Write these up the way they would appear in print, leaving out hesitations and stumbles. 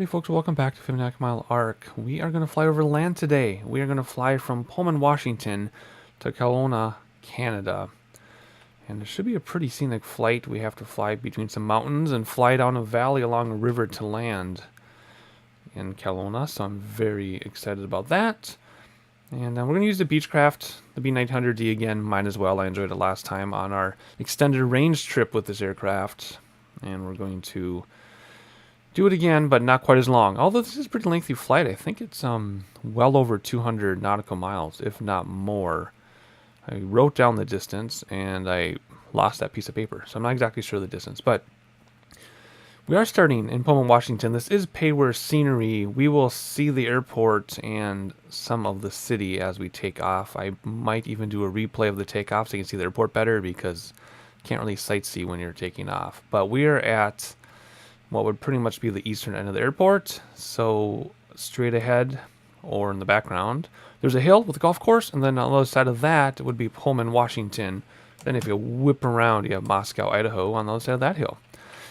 Howdy folks, welcome back to 59 Mile Arc. We are going to fly over land today. We are going to fly from Pullman, Washington to Kelowna, Canada. And it should be a pretty scenic flight. We have to fly between some mountains and fly down a valley along a river to land in Kelowna. So I'm very excited about that. And we're going to use the Beechcraft, the B1900D again. Might as well. I enjoyed it last time on our extended range trip with this aircraft. And we're going to do it again, but not quite as long. Although this is a pretty lengthy flight. I think it's well over 200 nautical miles, if not more. I wrote down the distance, and I lost that piece of paper, so I'm not exactly sure the distance. But we are starting in Pullman, Washington. This is payware scenery. We will see the airport and some of the city as we take off. I might even do a replay of the takeoff so you can see the airport better, because you can't really sightsee when you're taking off. But we are at what would pretty much be the eastern end of the airport. So straight ahead, or in the background, there's a hill with a golf course, and then on the other side of that would be Pullman, Washington. Then if you whip around, you have Moscow, Idaho on the other side of that hill.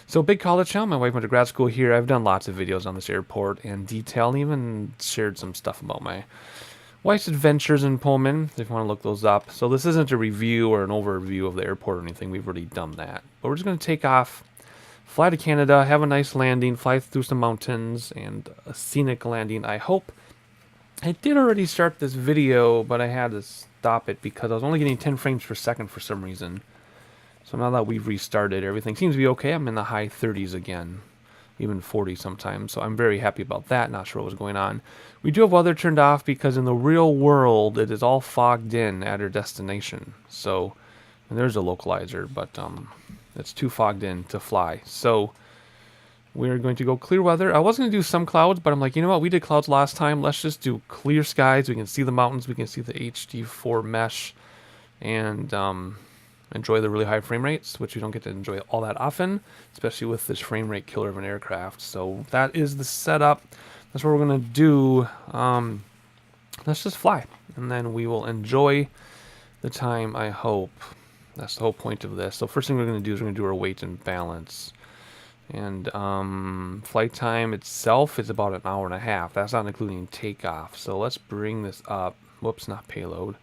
So big college town. My wife went to grad school here. I've done lots of videos on this airport and detail, and even shared some stuff about my wife's adventures in Pullman, if you want to look those up. So this isn't a review or an overview of the airport or anything. We've already done that. But we're just going to take off, fly to Canada, have a nice landing, fly through some mountains, and a scenic landing, I hope. I did already start this video, but I had to stop it because I was only getting 10 frames per second for some reason. So now that we've restarted, everything seems to be okay. I'm in the high 30s again, even 40 sometimes. So I'm very happy about that. Not sure what was going on. We do have weather turned off because in the real world, it is all fogged in at our destination. So, and there's a localizer, but it's too fogged in to fly. So we're going to go clear weather. I was going to do some clouds, but I'm like, you know what? We did clouds last time. Let's just do clear skies. We can see the mountains. We can see the HD4 mesh, and enjoy the really high frame rates, which we don't get to enjoy all that often, especially with this frame rate killer of an aircraft. So that is the setup. That's what we're going to do. Let's just fly, and then we will enjoy the time, I hope. That's the whole point of this. So first thing we're going to do is we're going to do our weight and balance. And flight time itself is about an hour and a half. That's not including takeoff. So let's bring this up. Whoops, not payload.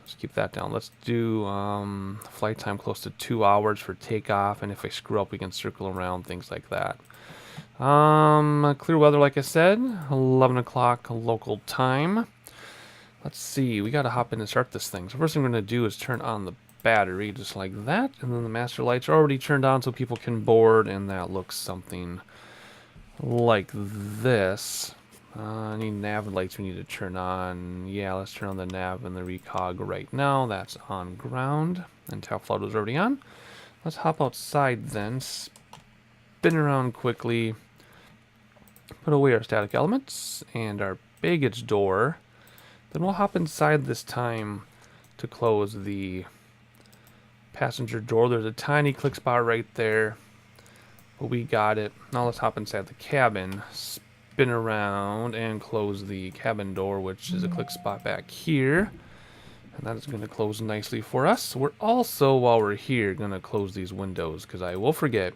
Let's keep that down. Let's do flight time close to 2 hours for takeoff. And if I screw up, we can circle around, things like that. Clear weather, like I said, 11 o'clock local time. Let's see. We got to hop in and start this thing. So first thing we're going to do is turn on the battery, just like that, and then the master lights are already turned on so people can board, and that looks something like this. Any nav lights we need to turn on. Yeah, let's turn on the nav and the recog right now. That's on ground, and tail float is already on. Let's hop outside then, spin around quickly, put away our static elements and our baggage door. Then we'll hop inside this time to close the passenger door. There's a tiny click spot right there, but we got it. Now let's hop inside the cabin, spin around, and close the cabin door, which is a click spot back here, and that is going to close nicely for us. We're also, while we're here, going to close these windows because I will forget,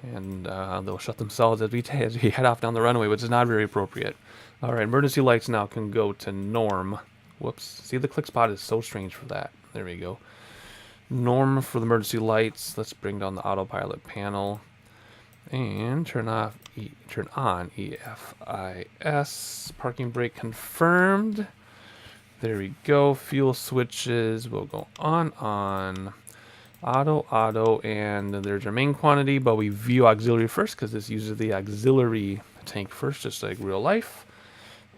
and they'll shut themselves as we head off down the runway, which is not very appropriate. All right, emergency lights now can go to norm. Whoops, see, the click spot is so strange for that. There we go. Norm for the emergency lights. Let's bring down the autopilot panel and turn on EFIS. Parking brake confirmed. There we go. Fuel switches will go on, auto, and there's our main quantity, but we view auxiliary first because this uses the auxiliary tank first, just like real life.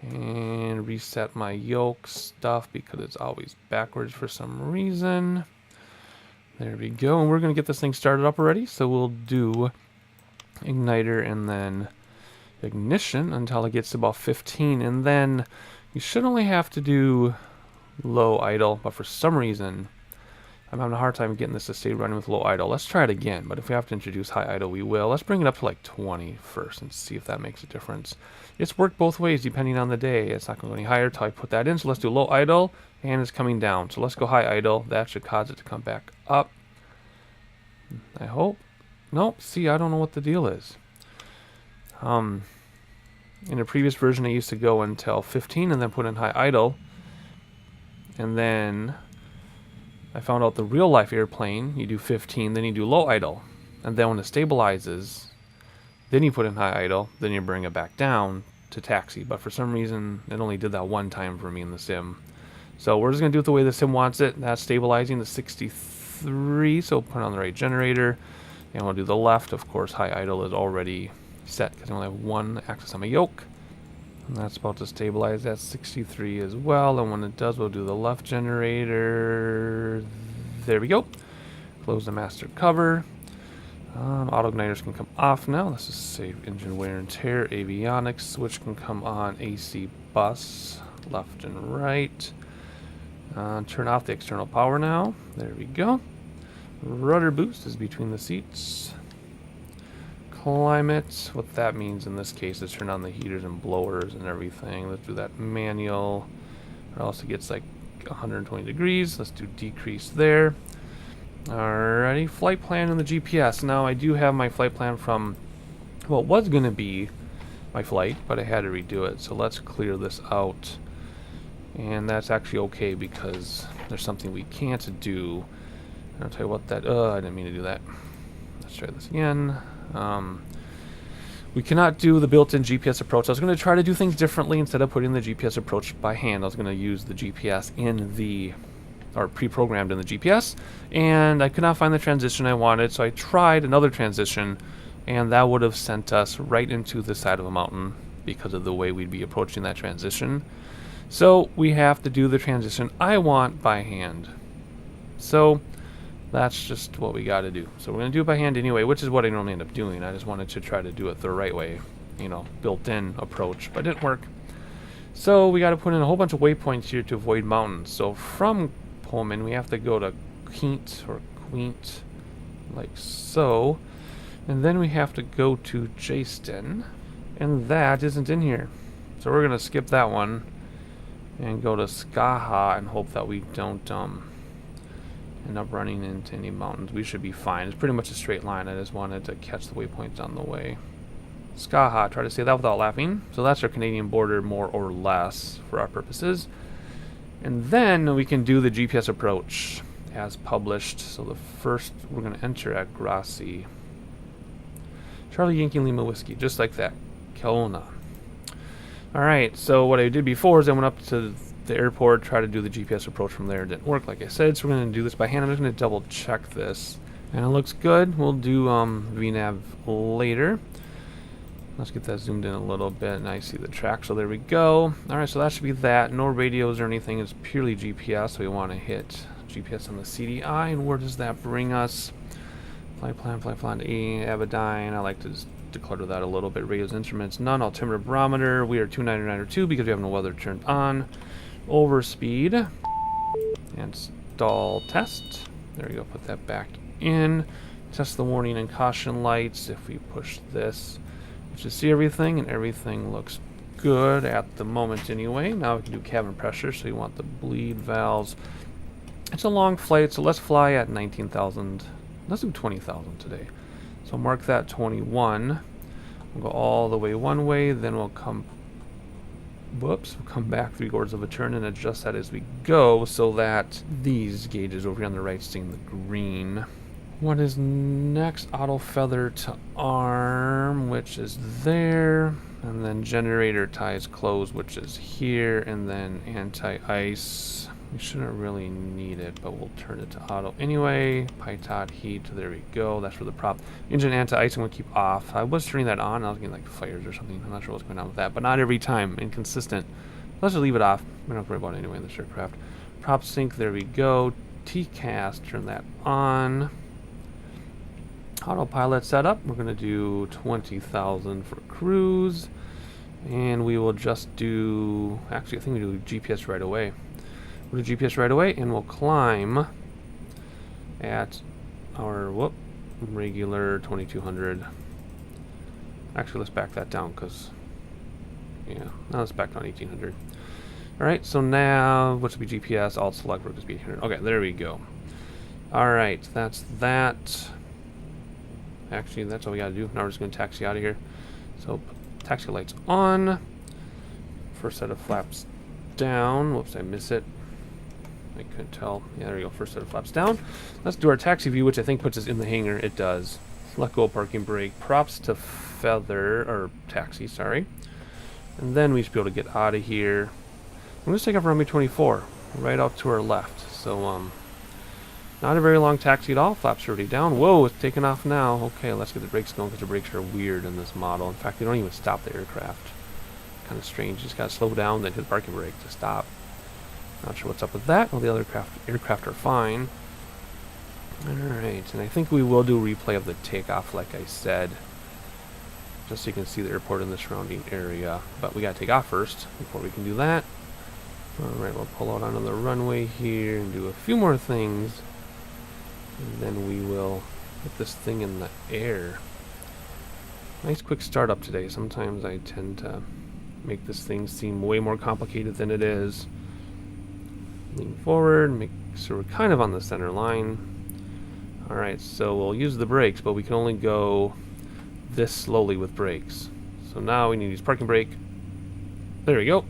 And reset my yoke stuff because it's always backwards for some reason. There we go, and we're going to get this thing started up already, so we'll do igniter and then ignition until it gets to about 15, and then you should only have to do low idle, but for some reason I'm having a hard time getting this to stay running with low idle. Let's try it again, but if we have to introduce high idle, we will. Let's bring it up to like 20 first and see if that makes a difference. It's worked both ways depending on the day. It's not going to go any higher until I put that in, so let's do low idle, and it's coming down. So let's go high idle. That should cause it to come back up, I hope. Nope, see, I don't know what the deal is. In a previous version, I used to go until 15 and then put in high idle. And then I found out the real life airplane, you do 15, then you do low idle. And then when it stabilizes, then you put in high idle, then you bring it back down to taxi. But for some reason, it only did that one time for me in the sim. So we're just going to do it the way the sim wants it. That's stabilizing to 63, so put on the right generator. And we'll do the left. Of course, high idle is already set because I only have one axis on my yoke. And that's about to stabilize at 63 as well. And when it does, we'll do the left generator. There we go. Close the master cover. Auto igniters can come off now. Let's just save engine wear and tear. Avionics switch can come on. AC bus, left and right. Turn off the external power now. There we go. Rudder boost is between the seats. Climate, what that means in this case is turn on the heaters and blowers and everything. Let's do that manual, or else it gets like 120 degrees. Let's do decrease there. Alrighty, flight plan and the GPS. Now I do have my flight plan from, well, it was going to be my flight, but I had to redo it. So let's clear this out. And that's actually okay because there's something we can't do. And I'll tell you what that, I didn't mean to do that. Let's try this again. We cannot do the built-in GPS approach. I was going to try to do things differently. Instead of putting the GPS approach by hand, I was going to use the GPS in the, or pre-programmed in the GPS, and I could not find the transition I wanted, so I tried another transition, and that would have sent us right into the side of a mountain because of the way we'd be approaching that transition. So we have to do the transition I want by hand. So that's just what we got to do. So we're going to do it by hand anyway, which is what I normally end up doing. I just wanted to try to do it the right way, you know, built-in approach, but it didn't work. So we got to put in a whole bunch of waypoints here to avoid mountains. So from Pullman, we have to go to Quint, like so. And then we have to go to Jaston, and that isn't in here. So we're going to skip that one and go to Skaha and hope that we don't end up running into any mountains. We should be fine. It's pretty much a straight line. I just wanted to catch the waypoints on the way. Skaha, try to say that without laughing. So that's our Canadian border, more or less, for our purposes. And then we can do the GPS approach as published. So the first, we're going to enter at Grassi. Charlie Yankee Lima Whiskey, just like that. Kelowna. Alright, so what I did before is I went up to the airport, tried to do the GPS approach from there. It didn't work, like I said, so we're going to do this by hand. I'm just going to double check this. And it looks good. We'll do VNav later. Let's get that zoomed in a little bit, and I see the track, so there we go. Alright, so that should be that. No radios or anything, it's purely GPS, so we want to hit GPS on the CDI, and where does that bring us? Flight plan, Abaddon. I like to just declutter that a little bit. Radios, instruments, none. Altimeter, barometer. We are 29902 because we have no weather turned on. Overspeed. And stall test. There we go, put that back in. Test the warning and caution lights. If we push this, we should see everything, and everything looks good at the moment anyway. Now we can do cabin pressure, so you want the bleed valves. It's a long flight, so let's fly at 19,000. Let's do 20,000 today. So mark that 21. We'll go all the way one way, then we'll come back 3/4 of a turn and adjust that as we go so that these gauges over here on the right seeing the green. What is next? Auto feather to arm, which is there. And then generator ties closed, which is here. And then anti-ice. We shouldn't really need it, but we'll turn it to auto anyway. Pitot heat, there we go. That's for the prop. Engine anti-ice I'm going to keep off. I was turning that on. I was getting like fires or something. I'm not sure what's going on with that, but not every time. Inconsistent. Let's just leave it off. We don't have to worry about it anyway in this aircraft. Prop sync, there we go. TCAS, turn that on. Autopilot setup. We're going to do 20,000 for cruise. And we will just do, actually I think we do GPS right away. We'll do GPS right away, and we'll climb at our regular 2200. Actually, let's back that down because, yeah, now let's back down 1800. All right, so now what's be GPS? Alt select work speed 800. Okay, there we go. All right, that's that. Actually, that's all we got to do. Now we're just going to taxi out of here. So Taxi lights on. First set of flaps down. Whoops, I miss it. I couldn't tell. Yeah, there we go. First set of flaps down. Let's do our taxi view, which I think puts us in the hangar. It does. Let go of parking brake. Props to feather, or taxi, sorry. And then we should be able to get out of here. I'm going to take off runway 24, right out to our left. So, not a very long taxi at all. Flaps are already down. Whoa, it's taking off now. Okay, let's get the brakes going because the brakes are weird in this model. In fact, they don't even stop the aircraft. Kind of strange. You just got to slow down, then hit the parking brake to stop. Not sure what's up with that. All the other aircraft are fine. Alright, and I think we will do a replay of the takeoff like I said. Just so you can see the airport and the surrounding area. But we got to take off first before we can do that. Alright, we'll pull out onto the runway here and do a few more things. And then we will get this thing in the air. Nice quick startup today. Sometimes I tend to make this thing seem way more complicated than it is. Lean forward, make sure we're kind of on the center line. Alright, so we'll use the brakes, but we can only go this slowly with brakes. So now we need to use parking brake. There we go.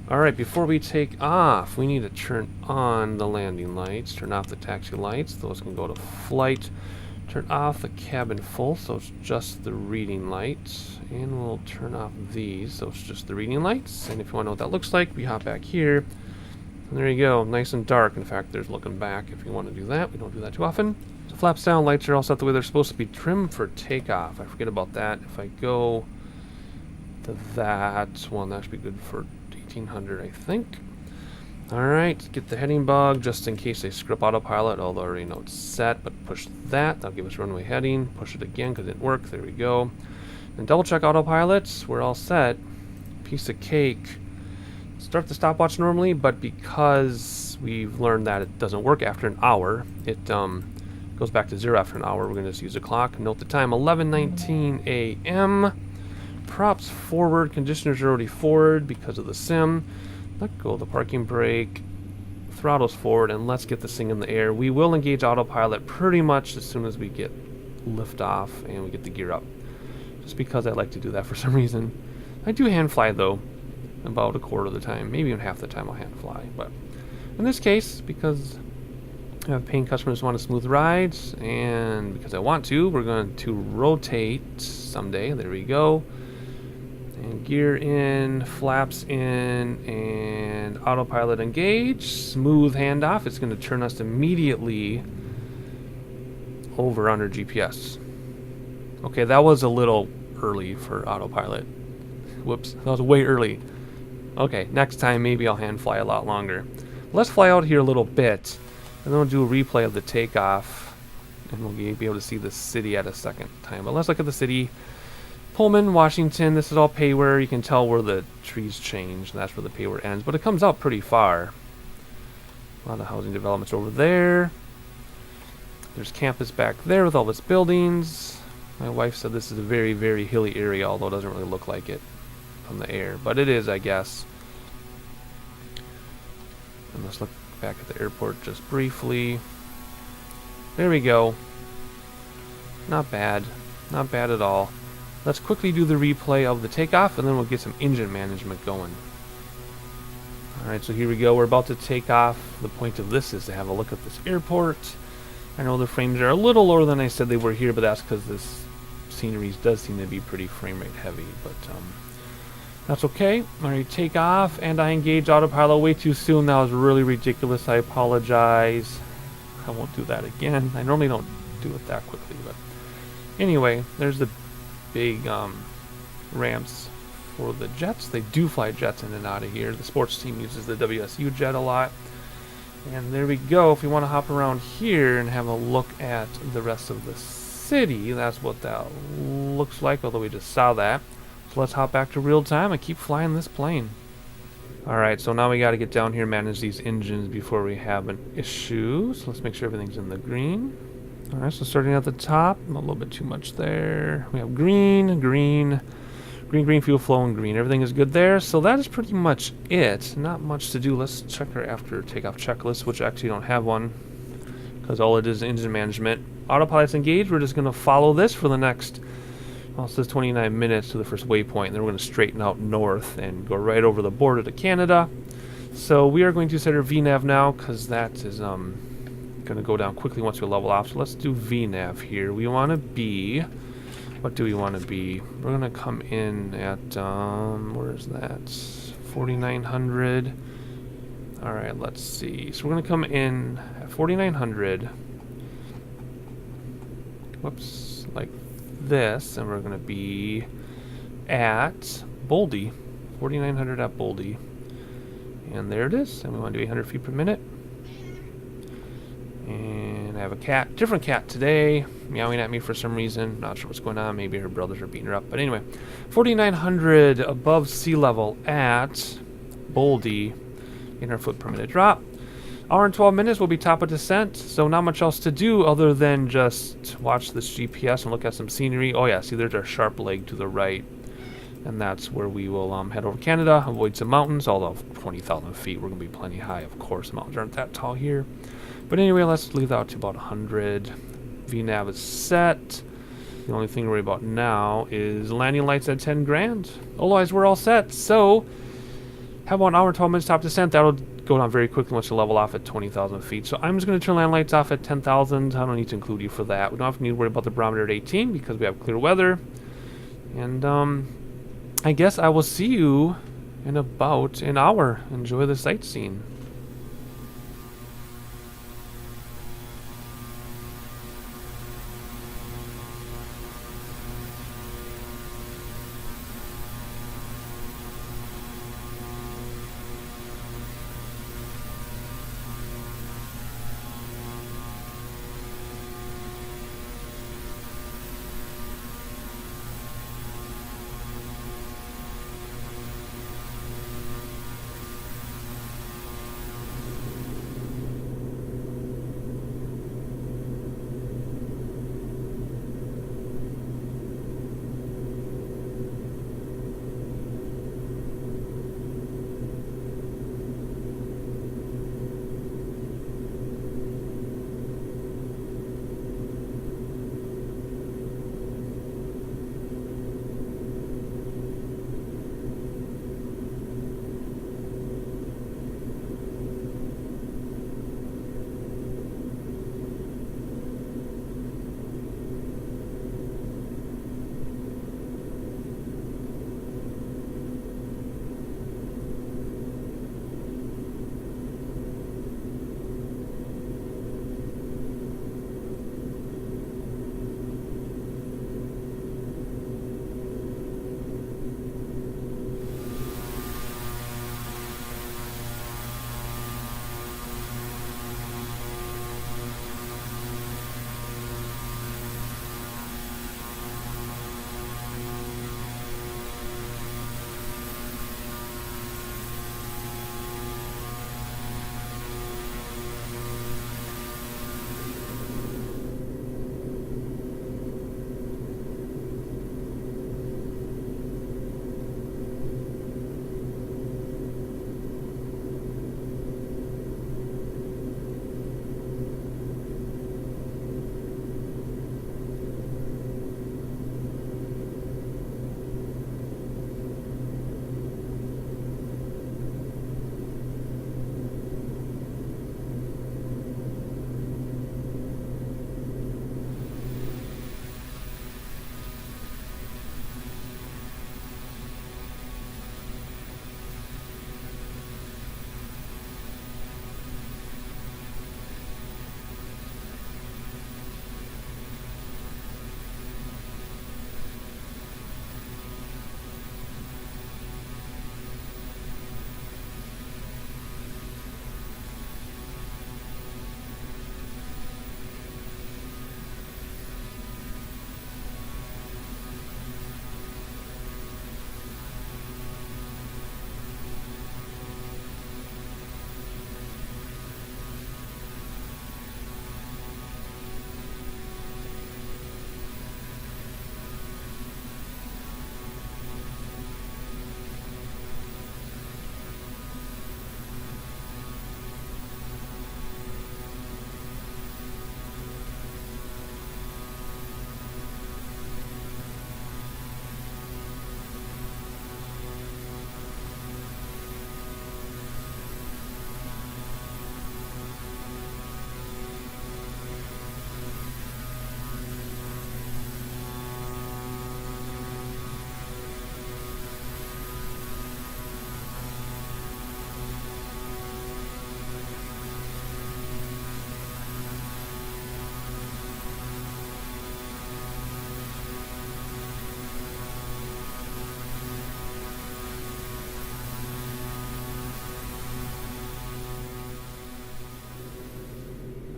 Alright, before we take off, we need to turn on the landing lights, turn off the taxi lights. Those can go to flight. Turn off the cabin full, so it's just the reading lights. And we'll turn off these, so it's just the reading lights. And if you want to know what that looks like, we hop back here. And there you go, nice and dark. In fact, there's looking back if you want to do that. We don't do that too often. So flaps down, lights are all set the way they're supposed to be. Trimmed for takeoff. I forget about that. If I go to that one, that should be good for 1800, I think. Alright, get the heading bug just in case they screw up autopilot, although I already know it's set, but push that. That'll give us runway heading. Push it again because it didn't work. There we go. And double check autopilots. We're all set. Piece of cake. Start the stopwatch normally, but because we've learned that it doesn't work after an hour, it goes back to 0 after an hour. We're going to just use a clock. Note the time, 11:19 a.m. Props forward. Conditioners are already forward because of the sim. Let go of the parking brake. Throttles forward, and let's get this thing in the air. We will engage autopilot pretty much as soon as we get lift off and we get the gear up. Just because I like to do that for some reason. I do hand fly though. About a quarter of the time, maybe even half the time I'll hand fly. But in this case, because I have paying customers who want a smooth ride, and because I want to, we're going to rotate someday. There we go. And gear in, flaps in, and autopilot engage. Smooth handoff. It's going to turn us immediately over under GPS. Okay, that was a little early for autopilot. Whoops, that was way early. Okay, next time maybe I'll hand fly a lot longer. Let's fly out here a little bit, and then we'll do a replay of the takeoff, and we'll be able to see the city at a second time. But let's look at the city. Pullman, Washington, this is all payware. You can tell where the trees change, and that's where the payware ends, but it comes out pretty far. A lot of housing developments over there. There's campus back there with all its buildings. My wife said this is a very, very hilly area, although it doesn't really look like it from the air, but it is, I guess. And let's look back at the airport just briefly. There we go. Not bad. Not bad at all. Let's quickly do the replay of the takeoff, and then we'll get some engine management going. Alright, so here we go. We're about to take off. The point of this is to have a look at this airport. I know the frames are a little lower than I said they were here, but that's because this scenery does seem to be pretty frame rate heavy, but that's okay. Alright, take off, and I engage autopilot way too soon. That was really ridiculous. I apologize. I won't do that again. I normally don't do it that quickly, but anyway, there's the big ramps for the jets. They do fly jets in and out of here. The sports team uses the WSU jet a lot. And there we go. If we want to hop around here and have a look at the rest of the city, that's what that looks like, although we just saw that. So let's hop back to real time and keep flying this plane. Alright, so now we got to get down here and manage these engines before we have an issue. So let's make sure everything's in the green. Alright, so starting at the top, a little bit too much there. We have green, green, green, green, fuel flow, and green. Everything is good there. So that is pretty much it. Not much to do. Let's check our after takeoff checklist, which I actually don't have one because all it is engine management. Autopilot's engaged. We're just going to follow this for the next Well, it says 29 minutes to the first waypoint, and then we're going to straighten out north and go right over the border to Canada. So we are going to set our VNAV now, because that is going to go down quickly once we level off. So let's do VNAV here. We want to be... What do we want to be? We're going to come in at... where is that? 4,900. Alright, let's see. So we're going to come in at 4,900. Whoops. Like this. And we're going to be at Boldy. 4,900 at Boldy. And there it is. And we want to do 800 feet per minute. And I have a cat. Different cat today. Meowing at me for some reason. Not sure what's going on. Maybe her brothers are beating her up. But anyway. 4,900 above sea level at Boldy. 800 foot per minute drop. Hour and 12 minutes will be top of descent. So not much else to do other than just watch this GPS and look at some scenery. Oh yeah, see there's our sharp leg to the right. And that's where we will head over Canada, avoid some mountains, although 20,000 feet, we're going to be plenty high, of course. The mountains aren't that tall here. But anyway, let's leave that out to about 100. VNAV is set. The only thing to worry about now is landing lights at 10 grand. Otherwise, we're all set. So, have about an hour and 12 minutes top descent. That'll go down very quickly once you level off at 20,000 feet. So I'm just going to turn land lights off at 10,000. I don't need to include you for that. We don't have to need to worry about the barometer at 18 because we have clear weather. And, I guess I will see you in about an hour. Enjoy the sightseeing.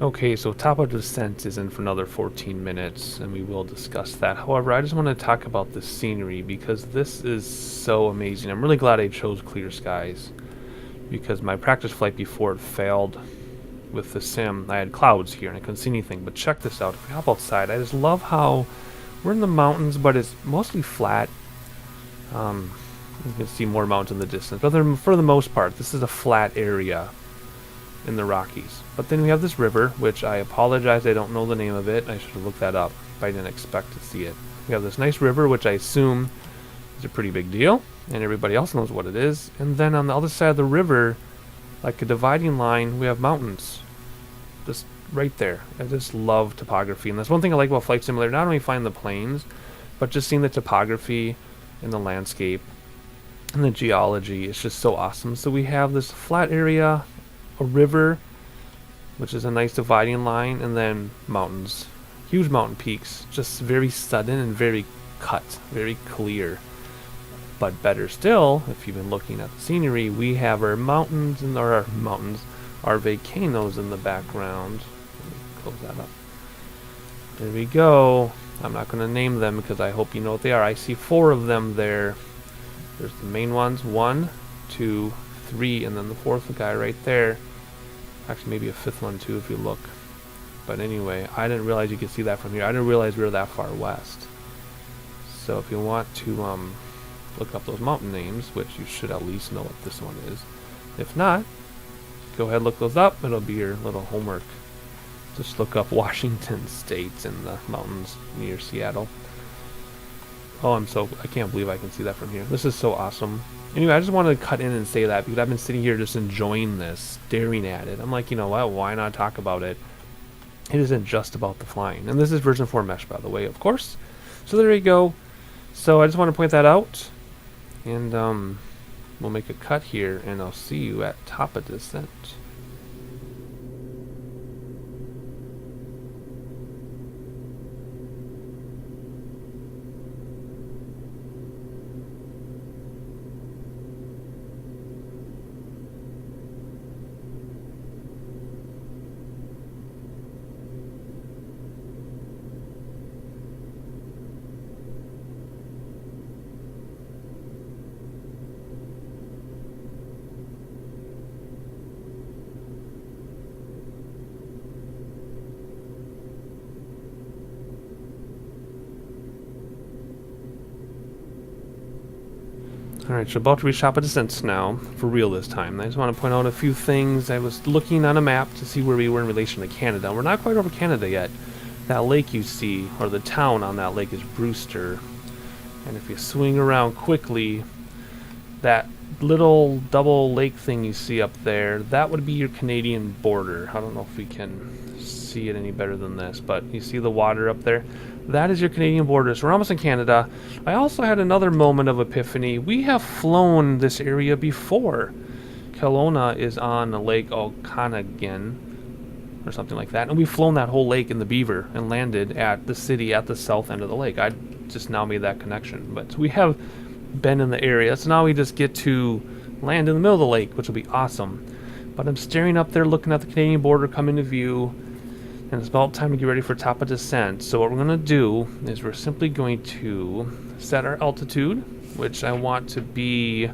Okay, so top of descent is in for another 14 minutes, and we will discuss that. However, I just want to talk about the scenery because this is so amazing. I'm really glad I chose clear skies because my practice flight before it failed with the sim. I had clouds here and I couldn't see anything, but check this out. If we hop outside, I just love how we're in the mountains, but it's mostly flat. You can see more mountains in the distance, but for the most part, this is a flat area in the Rockies. But then we have this river, which I apologize, I don't know the name of it. I should have looked that up, but I didn't expect to see it. We have this nice river, which I assume is a pretty big deal, and everybody else knows what it is. And then on the other side of the river, like a dividing line, we have mountains. Just right there. I just love topography, and that's one thing I like about Flight Simulator. Not only flying the planes, but just seeing the topography and the landscape and the geology. It's just so awesome. So we have this flat area, a river, which is a nice dividing line, and then mountains, huge mountain peaks, just very sudden and very cut, very clear. But better still, if you've been looking at the scenery, we have our mountains and our volcanoes in the background. Close that up. There we go. I'm not going to name them because I hope you know what they are. I see 4 of them there. There's the main ones, 1, 2, 3, and then the 4th guy right there. Actually, maybe a 5th one too if you look. But anyway, I didn't realize you could see that from here. I didn't realize we were that far west. So if you want to look up those mountain names, which you should at least know what this one is. If not, go ahead and look those up. It'll be your little homework. Just look up Washington State and the mountains near Seattle. Oh, I can't believe I can see that from here. This is so awesome. Anyway, I just wanted to cut in and say that because I've been sitting here just enjoying this, staring at it. I'm like, you know what, why not talk about it? It isn't just about the flying. And this is version 4 mesh, by the way, of course. So there you go. So I just want to point that out. And we'll make a cut here, and I'll see you at top of descent. Alright, so about to reach top of descent now, for real this time. I just want to point out a few things. I was looking on a map to see where we were in relation to Canada. We're not quite over Canada yet. That lake you see, or the town on that lake, is Brewster. And if you swing around quickly, that little double lake thing you see up there, that would be your Canadian border. I don't know if we can see it any better than this, but you see the water up there? That is your Canadian border, so we're almost in Canada. I also had another moment of epiphany. We have flown this area before. Kelowna is on the Lake Okanagan, or something like that, and we've flown that whole lake in the Beaver and landed at the city at the south end of the lake. I just now made that connection, but we have been in the area, so now we just get to land in the middle of the lake, which will be awesome. But I'm staring up there looking at the Canadian border come into view, and it's about time to get ready for top of descent. So what we're going to do is we're simply going to set our altitude, which I want to be,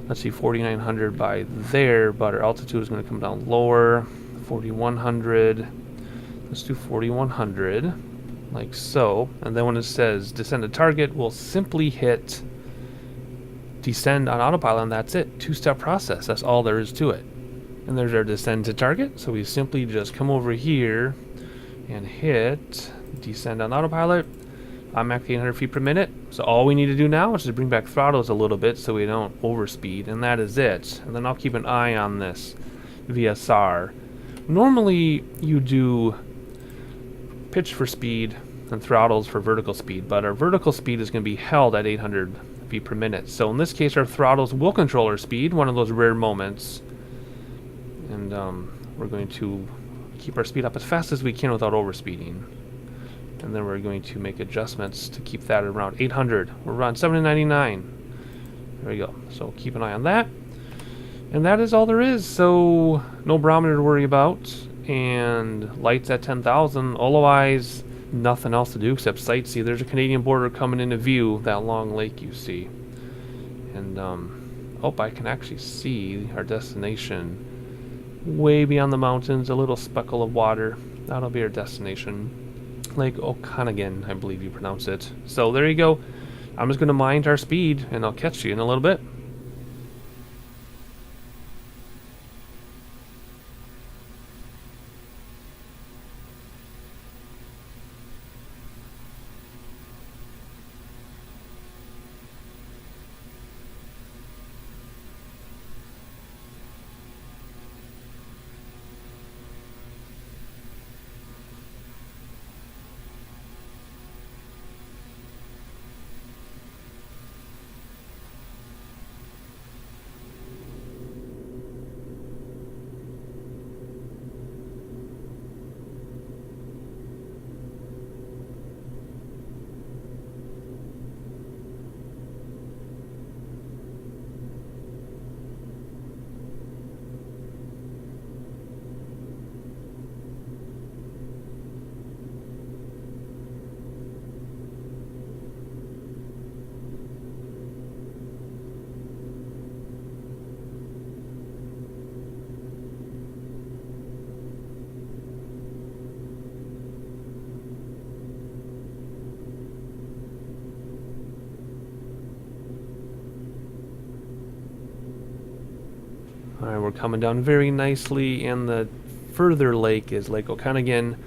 let's see, 4,900 by there, but our altitude is going to come down lower, 4,100. Let's do 4,100, like so. And then when it says descend to target, we'll simply hit descend on autopilot, and that's it. 2-step process. That's all there is to it. And there's our descend to target. So we simply just come over here and hit descend on autopilot. I'm at 800 feet per minute. So all we need to do now is just bring back throttles a little bit so we don't overspeed, and that is it. And then I'll keep an eye on this VSR. Normally you do pitch for speed and throttles for vertical speed, but our vertical speed is going to be held at 800 feet per minute. So in this case, our throttles will control our speed, one of those rare moments. And we're going to keep our speed up as fast as we can without overspeeding. And then we're going to make adjustments to keep that around 800. We're around 799. There we go. So keep an eye on that. And that is all there is. So no barometer to worry about. and lights at 10,000. Otherwise, nothing else to do except sightsee. There's a Canadian border coming into view, that long lake you see. And, oh, I can actually see our destination way beyond the mountains, a little speckle of water. That'll be our destination. Lake Okanagan, I believe you pronounce it. So there you go. I'm just going to mind our speed, and I'll catch you in a little bit. Alright, we're coming down very nicely, and the further lake is Lake Okanagan,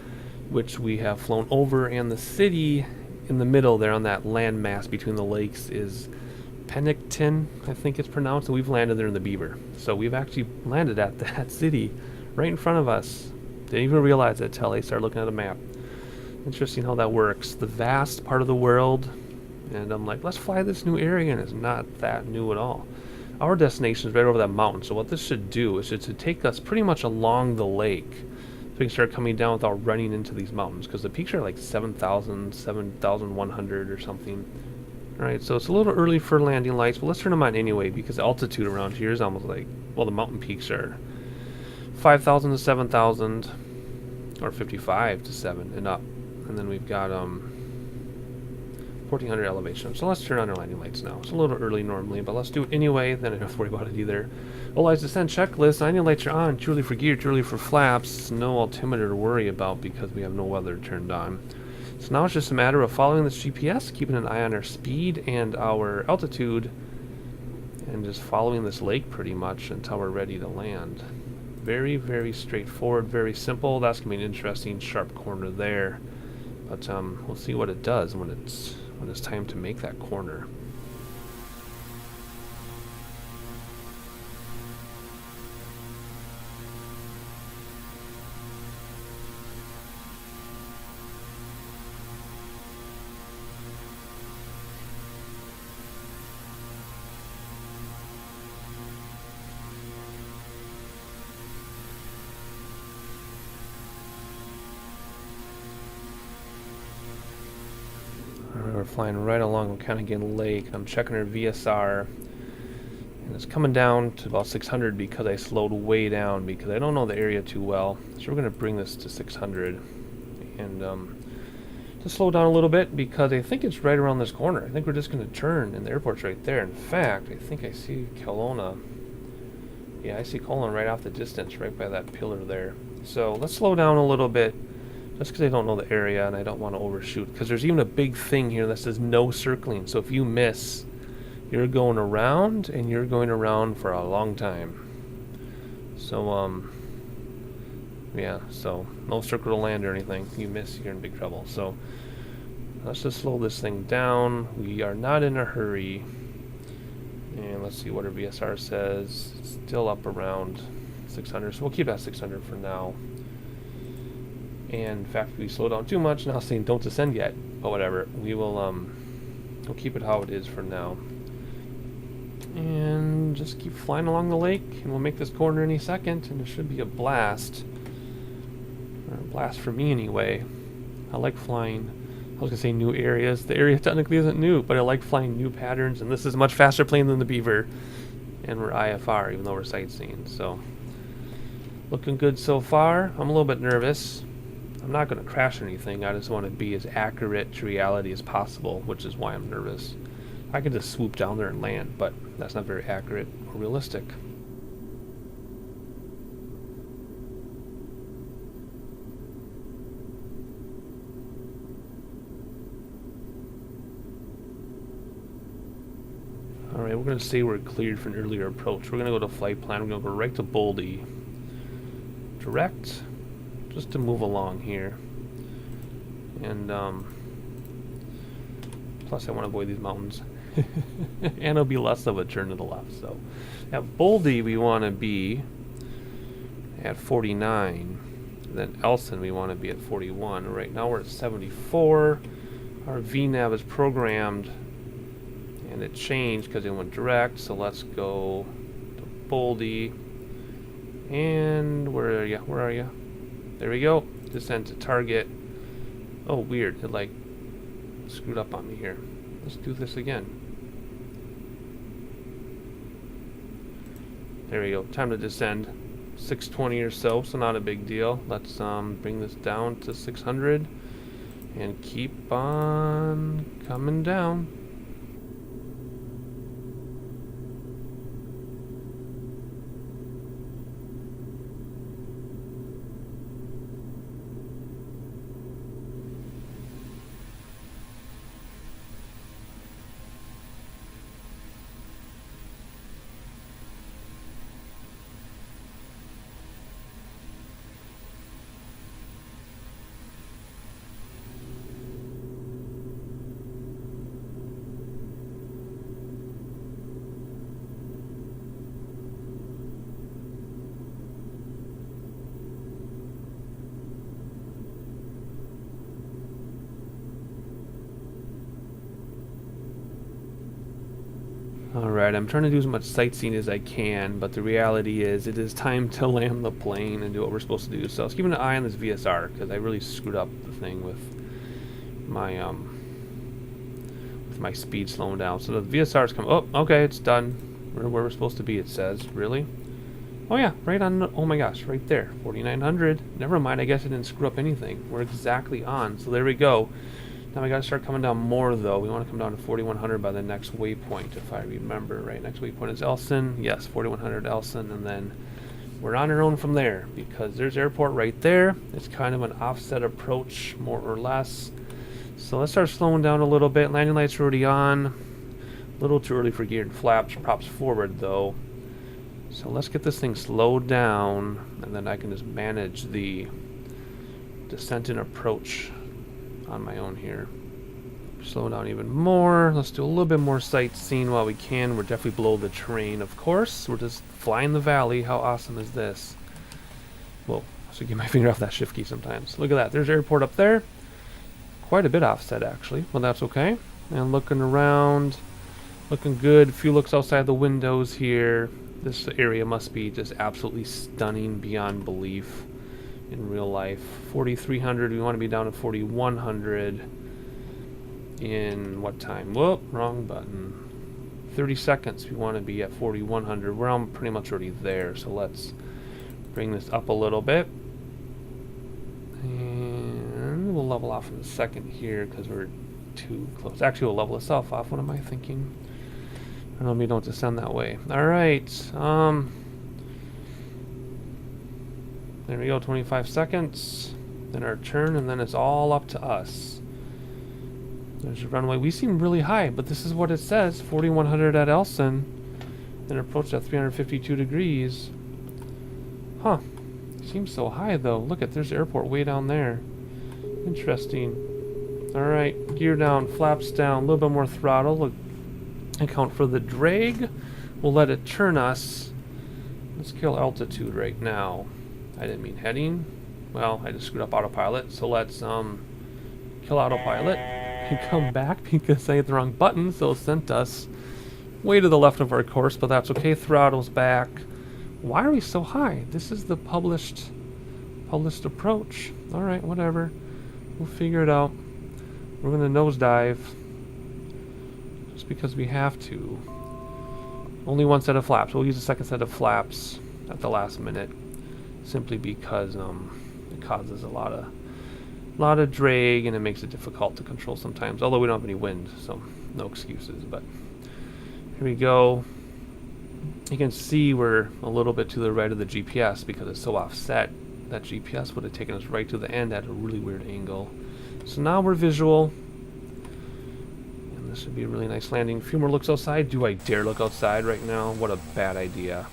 which we have flown over, and the city in the middle there on that landmass between the lakes is Penticton, I think it's pronounced, and we've landed there in the Beaver. So we've actually landed at that city right in front of us. Didn't even realize it until I started looking at a map. Interesting how that works. The vast part of the world, and I'm like, let's fly this new area, and it's not that new at all. Our destination is right over that mountain, so what this should do is to take us pretty much along the lake so we can start coming down without running into these mountains, because the peaks are like 7,000, 7,100 or something. Alright, so it's a little early for landing lights, but let's turn them on anyway, because the altitude around here is almost like, well, the mountain peaks are 5,000 to 7,000, or 55 to 7 and up. And then we've got 1,400 elevation. So let's turn on our landing lights now. It's a little early normally, but let's do it anyway, then I don't have to worry about it either. Otherwise, descent checklist. Landing lights are on. Truly for gear, truly for flaps. No altimeter to worry about because we have no weather turned on. So now it's just a matter of following this GPS, keeping an eye on our speed and our altitude, and just following this lake pretty much until we're ready to land. Very, very straightforward, very simple. That's going to be an interesting sharp corner there. But we'll see what it does when it's time to make that corner. We're flying right along Okanagan Lake. I'm checking our VSR, and it's coming down to about 600 because I slowed way down because I don't know the area too well. So we're going to bring this to 600 and to slow down a little bit because I think it's right around this corner. I think we're just going to turn, and the airport's right there. In fact, I think I see Kelowna. Yeah, I see Kelowna right off the distance, right by that pillar there. So let's slow down a little bit. Just because I don't know the area and I don't want to overshoot. Because there's even a big thing here that says no circling. So if you miss, you're going around, and you're going around for a long time. So, yeah, so no circle to land or anything. If you miss, you're in big trouble. So let's just slow this thing down. We are not in a hurry. And let's see what our VSR says. It's still up around 600. So we'll keep at 600 for now. And in fact, if we slow down too much, now saying don't descend yet, but whatever, we will we'll keep it how it is for now. And just keep flying along the lake, and we'll make this corner any second, and it should be a blast. Or a blast for me anyway. I like flying, I was going to say new areas. The area technically isn't new, but I like flying new patterns, and this is a much faster plane than the Beaver. And we're IFR, even though we're sightseeing, so Looking good so far. I'm a little bit nervous. I'm not going to crash anything. I just want to be as accurate to reality as possible, which is why I'm nervous. I could just swoop down there and land, but that's not very accurate or realistic. Alright, we're going to say we're cleared for an earlier approach. We're going to go to flight plan. We're going to go right to Boldy. Direct, just to move along here. And, plus I want to avoid these mountains. And it'll be less of a turn to the left, so. At Boldy, we want to be at 49. Then Elson, we want to be at 41. Right now we're at 74. Our VNAV is programmed. And it changed because it went direct, so let's go to Boldy. And where are you? Where are you? There we go. Descend to target. Oh, weird. It like screwed up on me here. Let's do this again. There we go. Time to descend. 620 or so, so not a big deal. Let's bring this down to 600 and keep on coming down. Alright, I'm trying to do as much sightseeing as I can, but the reality is it is time to land the plane and do what we're supposed to do. So let's keep an eye on this VSR, because I really screwed up the thing with my speed slowing down. So the VSR's coming. Oh, okay, it's done. We're where we're supposed to be, it says. Really? Oh yeah, right on. Oh my gosh, right there. 4900. Never mind, I guess I didn't screw up anything. We're exactly on. So there we go. Now we gotta start coming down more though. We want to come down to 4100 by the next waypoint, if I remember right. Next waypoint is Elson. Yes, 4100 Elson, and then we're on our own from there because there's airport right there. It's kind of an offset approach, more or less. So let's start slowing down a little bit. Landing lights are already on. A little too early for geared flaps. Props forward though. So let's get this thing slowed down, and then I can just manage the descent and approach on my own here. Slow down even more. Let's do a little bit more sightseeing while we can. We're definitely below the terrain, of course. We're just flying the valley. How awesome is this? Whoa, I should get my finger off that shift key sometimes. Look at that. There's airport up there. Quite a bit offset, actually. Well, that's okay. And looking around. Looking good. A few looks outside the windows here. This area must be just absolutely stunning beyond belief. In real life. 4300, we want to be down to 4100 in what time? Whoop, wrong button. 30 seconds, we want to be at 4100. We're pretty much already there, so let's bring this up a little bit. And we'll level off in a second here because we're too close. Actually, we'll level itself off. What am I thinking? I don't know, maybe don't descend that way. Alright, there we go, 25 seconds. Then our turn, and then it's all up to us. There's a runway. We seem really high, but this is what it says. 4100 at Elson. Then approach at 352 degrees. Huh. Seems so high, though. Look at, there's the airport way down there. Interesting. Alright, gear down, flaps down, a little bit more throttle. Look, account for the drag. We'll let it turn us. Let's kill altitude right now. I didn't mean heading. Well, I just screwed up autopilot. So let's kill autopilot and come back because I hit the wrong button. So it sent us way to the left of our course, but that's okay. Throttle's back. Why are we so high? This is the published approach. All right, whatever. We'll figure it out. We're gonna nosedive just because we have to. Only one set of flaps. We'll use a second set of flaps at the last minute. simply because it causes a lot of drag and it makes it difficult to control sometimes. Although we don't have any wind, so no excuses. But here we go. You can see we're a little bit to the right of the GPS because it's so offset. That GPS would have taken us right to the end at a really weird angle. So now we're visual. And this should be a really nice landing. A few more looks outside. Do I dare look outside right now? What a bad idea.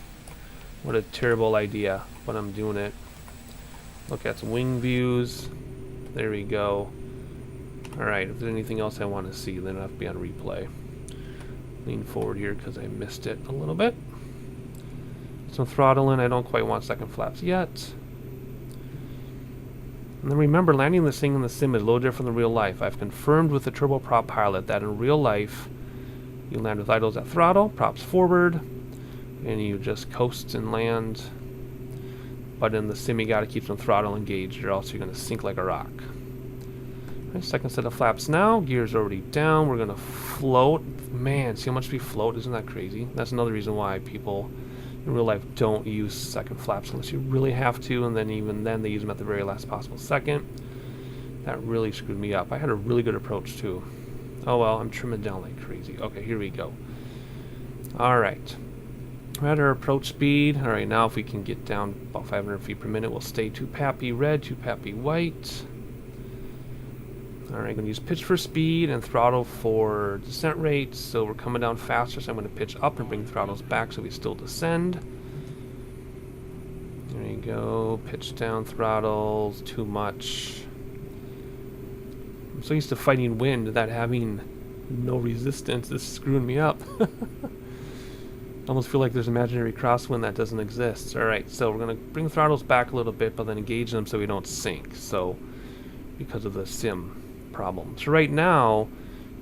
What a terrible idea. But I'm doing it. Look at some wing views. There we go. Alright, if there's anything else I want to see, then it'll have to be on replay. Lean forward here because I missed it a little bit. Some throttle in. I don't quite want second flaps yet. And then remember, landing this thing in the sim is a little different than real life. I've confirmed with the turboprop pilot that in real life, you land with idles at throttle, props forward, and you just coast and land. But in the sim, you got to keep some throttle engaged, or else you're going to sink like a rock. Right, second set of flaps now. Gear's already down. We're going to float. Man, see how much we float? Isn't that crazy? That's another reason why people in real life don't use second flaps unless you really have to, and then even then they use them at the very last possible second. That really screwed me up. I had a really good approach too. Oh well, I'm trimming down like crazy. Okay, here we go. Alright. We're at our approach speed. Alright, now if we can get down about 500 feet per minute, we'll stay 2 pappy red, 2 pappy white. Alright, I'm going to use pitch for speed and throttle for descent rate. So we're coming down faster, so I'm going to pitch up and bring throttles back so we still descend. There you go. Pitch down throttles. Too much. I'm so used to fighting wind that having no resistance is screwing me up. I almost feel like there's imaginary crosswind that doesn't exist. Alright, so we're going to bring the throttles back a little bit, but then engage them so we don't sink. So, because of the sim problem. So right now,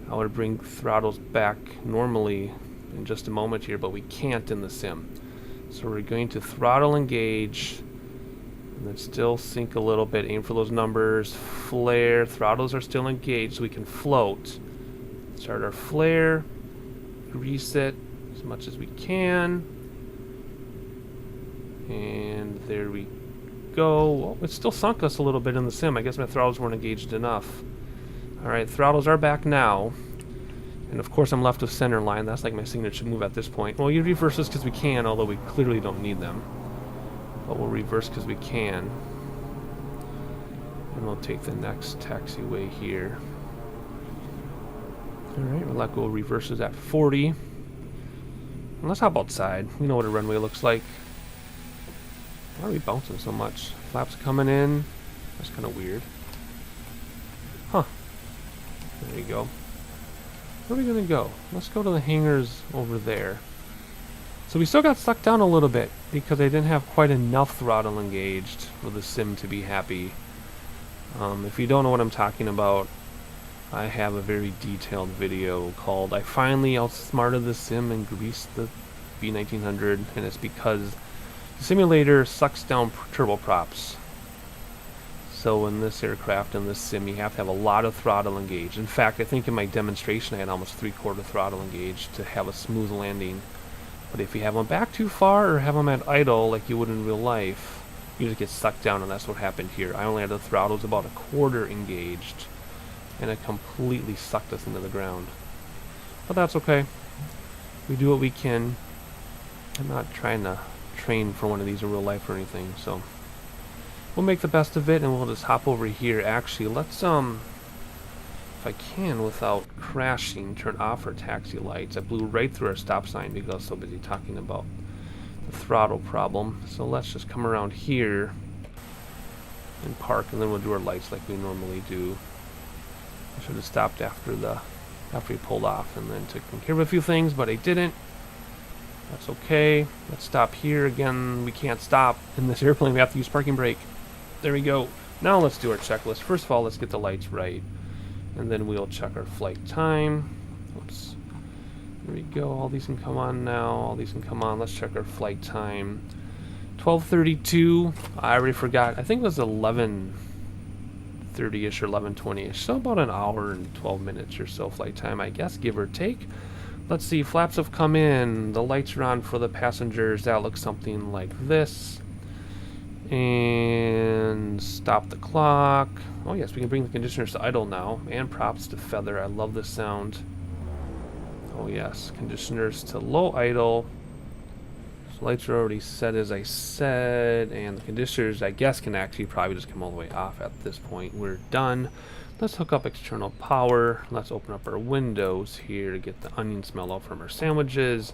I would bring throttles back normally in just a moment here, but we can't in the sim. So we're going to throttle engage, and then still sink a little bit, aim for those numbers, flare, throttles are still engaged so we can float. Start our flare, grease it as much as we can, and there we go. Well, it still sunk us a little bit in the sim. I guess my throttles weren't engaged enough. Alright, throttles are back now. And of course I'm left with center line. That's like my signature move at this point. Well, you reverse this because we can, although we clearly don't need them. But we'll reverse because we can. And we'll take the next taxiway here. Alright, we'll let go of reverses at 40. And let's hop outside. We know what a runway looks like. Why are we bouncing so much? Flaps coming in. That's kind of weird. Huh. There you go. Where are we going to go? Let's go to the hangars over there. So we still got stuck down a little bit because I didn't have quite enough throttle engaged for the sim to be happy. If you don't know what I'm talking about, I have a very detailed video called I Finally Outsmarted the Sim and Greased the B1900, and it's because the simulator sucks down turboprops. So in this aircraft, in this sim, you have to have a lot of throttle engaged. In fact, I think in my demonstration I had almost 3/4 throttle engaged to have a smooth landing. But if you have them back too far or have them at idle like you would in real life, you just get sucked down, and that's what happened here. I only had the throttles about 1/4 engaged, and it completely sucked us into the ground. But that's okay. We do what we can. I'm not trying to train for one of these in real life or anything, so we'll make the best of it, and we'll just hop over here. Actually, let's if I can without crashing, turn off our taxi lights. I blew right through our stop sign because I was so busy talking about the throttle problem. So let's just come around here and park, and then we'll do our lights like we normally do. I should have stopped after we pulled off and then took care of a few things, but I didn't. That's okay. Let's stop here. Again, we can't stop in this airplane. We have to use parking brake. There we go. Now let's do our checklist. First of all, let's get the lights right, and then we'll check our flight time. Oops. There we go. All these can come on now. All these can come on. Let's check our flight time. 12:32. I already forgot. I think it was 11:30ish or 11:20ish. So about an hour and 12 minutes or so flight time, I guess, give or take. Let's see. Flaps have come in. The lights are on for the passengers. That looks something like this. And stop the clock. Oh yes, we can bring the conditioners to idle now. And props to feather. I love this sound. Oh yes, conditioners to low idle. So lights are already set as I said. And the conditioners, I guess, can actually probably just come all the way off at this point. We're done. Let's hook up external power. Let's open up our windows here to get the onion smell out from our sandwiches.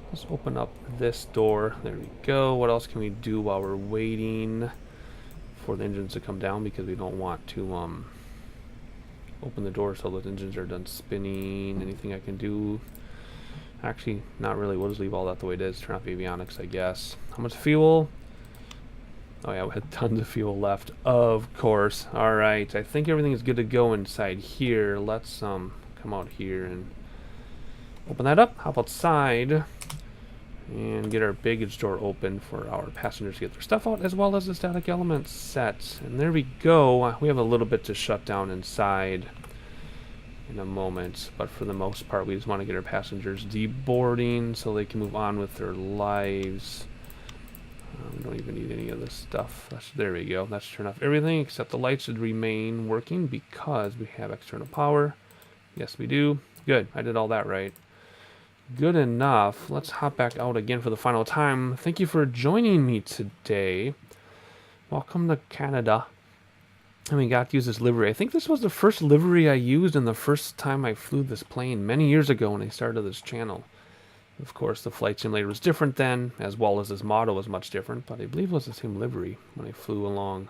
Let's open up this door. There we go. What else can we do while we're waiting for the engines to come down? Because we don't want to open the door so those engines are done spinning. Anything I can do? Actually, not really. We'll just leave all that the way it is. Turn off avionics, I guess. How much fuel? Oh yeah, we had tons of fuel left. Of course. Alright, I think everything is good to go inside here. Let's come out here and open that up, hop outside, and get our baggage door open for our passengers to get their stuff out, as well as the static elements set. And there we go. We have a little bit to shut down inside in a moment, but for the most part, we just want to get our passengers deboarding so they can move on with their lives. We don't even need any of this stuff. There we go. Let's turn off everything except the lights should remain working because we have external power. Yes, we do. Good. I did all that right. Good enough. Let's hop back out again for the final time. Thank you for joining me today. Welcome to Canada. And we got to use this livery. I think this was the first livery I used and the first time I flew this plane many years ago when I started this channel. Of course, the flight simulator was different then, as well as this model was much different, but I believe it was the same livery when I flew along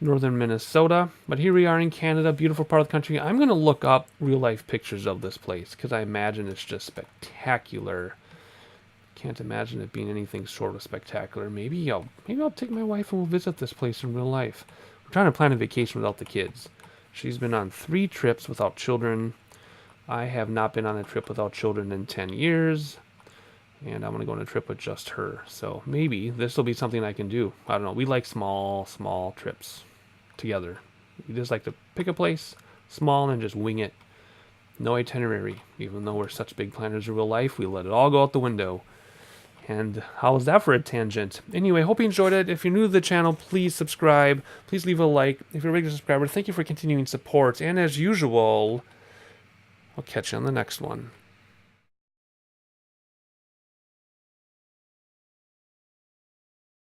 northern Minnesota. But here we are in Canada, beautiful part of the country. I'm going to look up real-life pictures of this place because I imagine it's just spectacular. Can't imagine it being anything short of spectacular. Maybe I'll take my wife and we'll visit this place in real life. We're trying to plan a vacation without the kids. She's been on 3 trips without children. I have not been on a trip without children in 10 years. And I'm going to go on a trip with just her. So maybe this will be something I can do. I don't know. We like small trips together. We just like to pick a place, small, and just wing it. No itinerary. Even though we're such big planners in real life, we let it all go out the window. And how was that for a tangent? Anyway, hope you enjoyed it. If you're new to the channel, please subscribe. Please leave a like. If you're a regular subscriber, thank you for continuing support. And as usual, I'll catch you on the next one.